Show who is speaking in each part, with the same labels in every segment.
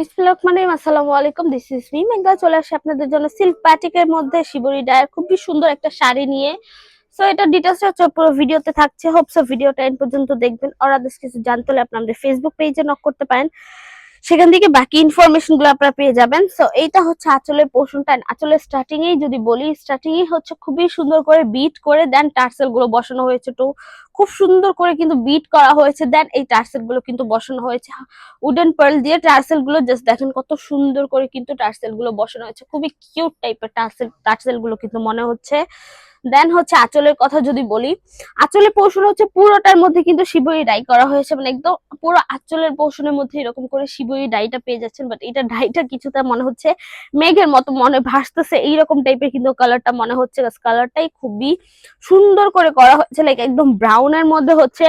Speaker 1: আসসালামু আলাইকুম, this is me Megha. চলে আসে আপনাদের জন্য সিল্ক প্যাটিকের মধ্যে শিবরি ডায়ের খুবই সুন্দর একটা শাড়ি নিয়ে। সো এটা ডিটেলস হচ্ছে পুরো ভিডিওতে থাকছে। হোপস ভিডিওটা এন্ড পর্যন্ত দেখবেন। আর আদার্স কিছু জানতে হলে আপনি আমাদের ফেসবুক পেজে নক করতে পারেন, সেখান থেকে বাকি ইনফরমেশন গুলো আপনারা পেয়ে যাবেন। সো এইটা হচ্ছে আঁচলের পোর্শনটা। আঁচলের স্টার্টিং এই যদি বলি, স্টার্টিং এই হচ্ছে খুবই সুন্দর করে বিট করে দেন টার্সেল গুলো বসানো হয়েছে। তো খুব সুন্দর করে কিন্তু বিট করা হয়েছে, দেন এই টার্সেল গুলো কিন্তু বসানো হয়েছে উডেন পার্ল দিয়ে। টার্সেল গুলো জাস্ট দেখেন কত সুন্দর করে কিন্তু টার্সেল গুলো বসানো হয়েছে, খুবই কিউট টাইপের টার্সেল গুলো কিন্তু মনে হচ্ছে। দেন হচ্ছে আঁচলের কথা যদি বলি, আঁচলের পোর্শন হচ্ছে পুরোটার মধ্যে কিন্তু শিবরি ডাই করা হয়েছে, মানে একদম পুরো আঁচলের পোর্শনের মধ্যে এরকম করে শিবরি ডাইটা পেয়ে যাচ্ছেন। বাট এটা ডাইটা কিছুটা মনে হচ্ছে মেঘের মতো মনে ভাসতেছে, এইরকম টাইপের কিন্তু কালারটা মনে হচ্ছে। কালারটাই খুবই সুন্দর করে করা হয়েছে, লাইক একদম ব্রাউনের মধ্যে হচ্ছে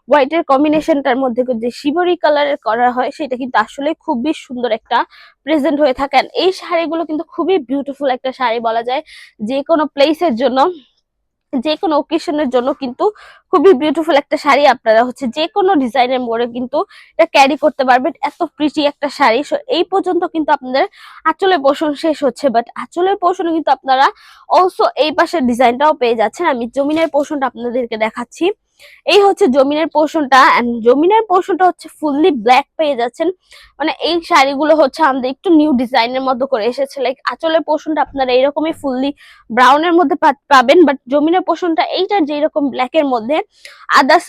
Speaker 1: হোয়াইটের কম্বিনেশনটার মধ্যে যে শিবরি কালারের করা হয়, সেটা কিন্তু আসলে খুবই সুন্দর একটা প্রেজেন্ট হয়ে থাকে। এই শাড়িগুলো কিন্তু খুবই বিউটিফুল একটা শাড়ি বলা যায়, যে কোনো প্লেসের জন্য, যে কোনো ওকেশনের জন্য কিন্তু খুবই বিউটিফুল একটা শাড়ি। আপনারা হচ্ছে যে কোনো ডিজাইনের মোড়ে কিন্তু এটা ক্যারি করতে পারবেন, এত প্রিটি একটা শাড়ি। এই পর্যন্ত কিন্তু আপনাদের আঁচলের পোর্শন শেষ হচ্ছে, বাট আঁচলের পোর্শনে কিন্তু আপনারা অলসো এই পাশের ডিজাইনটাও পেয়ে যাচ্ছেন। আমি জমিনের পোর্শনটা আপনাদেরকে দেখাচ্ছি। এই হচ্ছে জমিনের পোর্শনটা, এন্ড জমিনের পোর্শনটা হচ্ছে ফুললি ব্ল্যাক পেয়ে যাচ্ছেন। মানে এই শাড়িগুলো হচ্ছে আমাদের একটু নিউ ডিজাইনের মধ্যে করে এসেছে, লাইক আঁচলের পোর্শনটা আপনারা এইরকমই ফুললি ব্রাউনের মধ্যে পাবেন, বাট জমিনের পোর্শনটা এইটা যেরকম ব্ল্যাক এর মধ্যে, আদার্স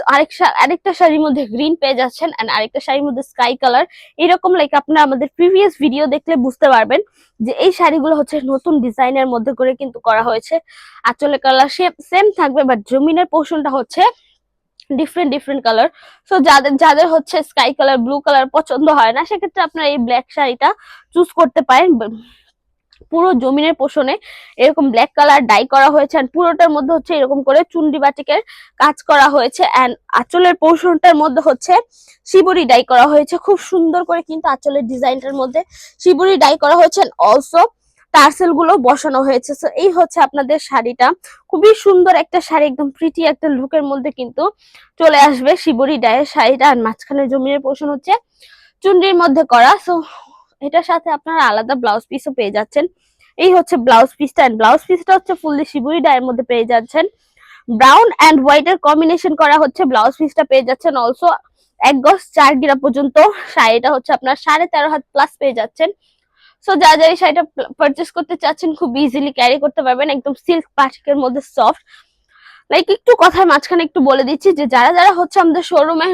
Speaker 1: আরেকটা শাড়ির মধ্যে গ্রিন পেয়ে যাচ্ছেন, এন্ড আরেকটা শাড়ির মধ্যে স্কাই কালার। এরকম লাইক আপনারা আমাদের প্রিভিয়াস ভিডিও দেখলে বুঝতে পারবেন যে এই শাড়িগুলো হচ্ছে নতুন ডিজাইনের মধ্যে করে কিন্তু করা হয়েছে। আঁচলের কালার সেম থাকবে, বাট জমিনের পোর্শনটা হচ্ছে ডিফারেন্ট ডিফারেন্ট কালার। সো যাদের যাদের হচ্ছে স্কাই কালার, ব্লু কালার পছন্দ হয় না, সেক্ষেত্রে আপনারা এই ব্ল্যাক শাড়িটা চুজ করতে পারেন। পুরো জমিনের পোষণে এরকম ব্ল্যাক কালার ডাই করা হয়েছে, এন্ড পুরোটার মধ্যে হচ্ছে এরকম করে চুন্ডি বাটিকের কাজ করা হয়েছে, এন্ড আঁচলের পোর্শনটার মধ্যে হচ্ছে শিবরি ডাই করা হয়েছে। খুব সুন্দর করে কিন্তু আঁচলের ডিজাইনটার মধ্যে শিবরি ডাই করা হয়েছে, অলসো টার্সেল গুলো বসানো হয়েছে। সো এই হচ্ছে আপনাদের শাড়িটা, খুবই সুন্দর একটা শাড়ি, একদম প্রিটি একটা লুকের মধ্যে কিন্তু চলে আসবে শিবরি ডাইয়ের শাড়িটা। আর মাঝখানে জমিনের পোর্শন হচ্ছে চুন্ডির মধ্যে করা। সো এটার সাথে আপনারা আলাদা ব্লাউজ পিসও পেয়ে যাচ্ছেন। এই হচ্ছে ব্লাউজ পিসটা, এন্ড ব্লাউজ পিসটা হচ্ছে ফুললি শিবরি ডাইয়ের মধ্যে পেয়ে যাচ্ছেন। ব্রাউন এন্ড হোয়াইট এর কম্বিনেশন করা হচ্ছে ব্লাউজ পিসটা পেয়ে যাচ্ছেন। অলসো 1 গজ 4 গিরা পর্যন্ত শাড়িটা হচ্ছে আপনার 13.5 হাত প্লাস পেয়ে যাচ্ছেন। সো যারা এই শাড়িটা পারচেস করতে চাচ্ছেন খুব ইজিলি ক্যারি করতে পারবেন, একদম সিল্ক পাটিকের মধ্যে সফট। লাইক একটু কথার মাঝখানে একটু বলে দিচ্ছি যে যারা যারা হচ্ছে আমাদের শোরুমে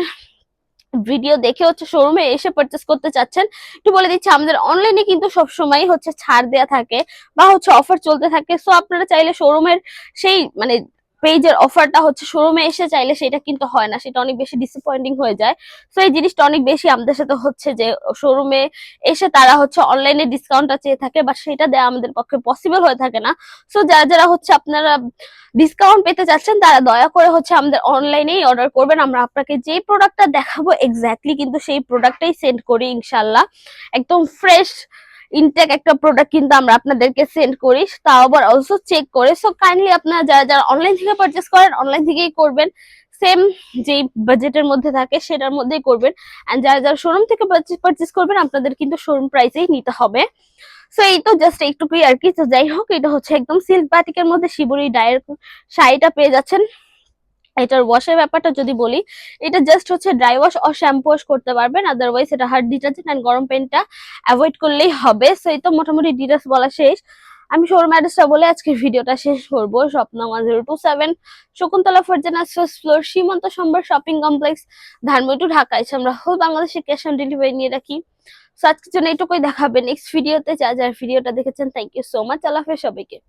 Speaker 1: ভিডিও দেখে হচ্ছে শোরুমে এসে পারচেস করতে চাচ্ছেন, একটু বলে দিচ্ছি আমাদের অনলাইনে কিন্তু সবসময় হচ্ছে ছাড় দেয়া থাকে বা হচ্ছে অফার চলতে থাকে। সো আপনারা চাইলে শোরুমের সেই মানে পেজের অফারটা হচ্ছে শোরুমে এসে চাইলে সেটা কিন্তু হয় না, সেটা অনেক বেশি ডিসঅ্যাপয়েন্টিং হয়ে যায়। সো এই জিনিসটা অনেক বেশি আমাদের সাথে হচ্ছে যে শোরুমে এসে তারা হচ্ছে অনলাইনে ডিসকাউন্টটা চেয়ে থাকে, বা সেটা দেওয়া আমাদের পক্ষে পসিবল হয়ে থাকে না। সো যারা যারা হচ্ছে আপনারা ডিসকাউন্ট পেতে চাচ্ছেন, তারা দয়া করে হচ্ছে আমাদের অনলাইনেই অর্ডার করবেন। আমরা আপনাকে যে প্রোডাক্টটা দেখাবো এক্স্যাক্টলি কিন্তু সেই প্রোডাক্টটাই সেন্ড করি ইনশাল্লাহ। একদম ফ্রেশ ইনটেক একটা প্রোডাক্ট কিন্তু আমরা আপনাদেরকে সেন্ড করি, তাও আবার অলসো চেক করে। সো কাইন্ডলি আপনারা যারা যারা অনলাইন থেকে পারচেস করেন অনলাইন থেকেই করবেন, সেম যেই বাজেটের মধ্যে থাকে সেটার মধ্যেই করবেন। এন্ড যারা যারা শোরুম থেকে পারচেস করবেন আপনাদের কিন্তু শোরুম প্রাইসেই নিতে হবে। সো এই তো জাস্ট এইটুকুই আর কি। তো যাই হোক, এটা হচ্ছে একদম সিল্ক বাটিকের মধ্যে শিবরি ডায়ের শাড়িটা পেয়ে যাচ্ছেন। এটার ওয়াশের ব্যাপারটা যদি বলি, এটা জাস্ট হচ্ছে ড্রাই ওয়াশ ও শ্যাম্পু ওয়াশ করতে পারবেন, আদারওয়াইজ এটা হার্ড ডিটারজেন্ট এন্ড গরম পানিটা অ্যাভয়েড করলেই হবে। সো এই তো মোটামুটি ডিটেলস বলা শেষ। আমি শোরুম অ্যাড্রেসটা বলে আজকে ভিডিওটা শেষ করবো। Shop number 027 Shakuntala Farzana first floor, Simanta Sambhar shopping complex, Dhanmondi two Dhaka. এসে আমরা হোল বাংলাদেশে ক্যাশ অন ডেলিভারি নিয়ে রাখি। সো আজকের জন্য এইটুকুই, দেখাবে নেক্সট ভিডিওতে। যা যার ভিডিওটা দেখেছেন থ্যাংক ইউ সো মাচ। আল্লাহ হাফেজ সবাইকে।